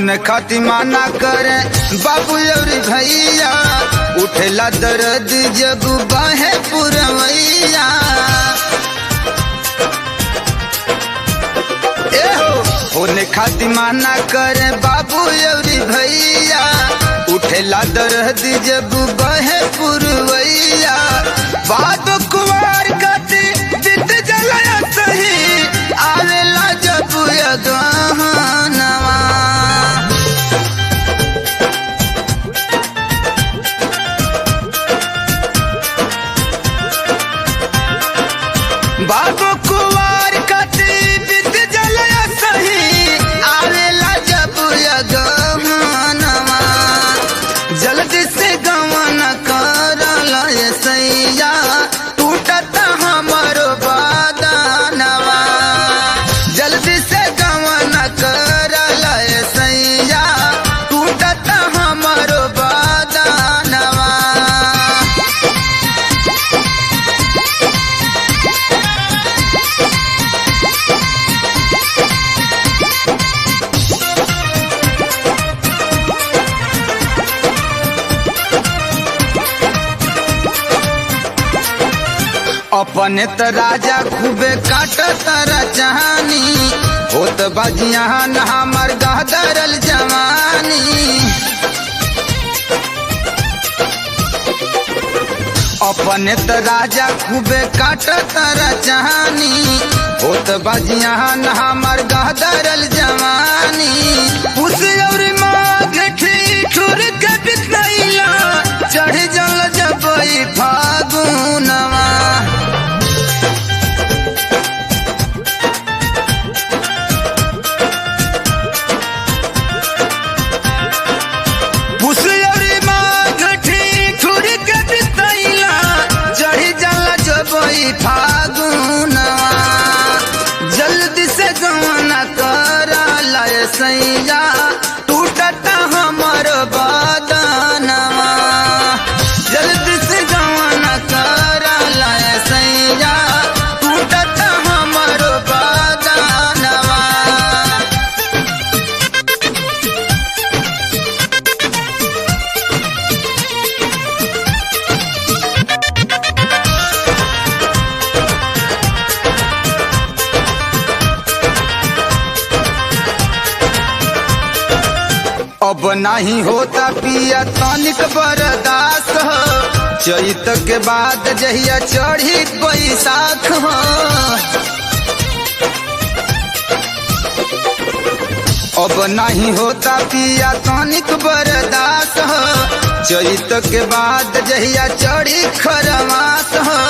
होने खाती माना करे बाबू और भैया, उठेला दर्द जब बाहे पुरवैया। होने खाती माना करे बाबू और भैया, उठेला दर्द जब बहे पुरवैया। बात कुवार कति बीत जलया सही, आवेला जब यगहनवा। बाबू कुवार कति बीत जलया सही, आवेला जब यगहनवा। जल्दी से गवन करला सैया, टूटता हमारो बदनवा। जल्दी से गवन करला सैया, टूटता हमारो बदनवा। अपने त राजा खूबे काटत रचानी, होत बजियान हमर गहदरल जवानी। अपने त राजा खूबे काटत रचानी, होत बजियान हमर गहदरल जवानी। उस और माघ ठिठुर के बितैला, चढ़ जल जबई फागुनवा। फागुनवा जल्दी से गवना करला सैया, टूटता हमर बदनवा। जल्दी से गवना करला सैया, टूटता हमर बदनवा। अब नहीं होता पिया तनिक बर्दाश्त हो, चैत के बाद जहिया चढ़ी बैसाख हो। अब नहीं होता पिया तनिक बर्दाश्त हो, चैत के बाद जहिया चढ़ी खरमास हो।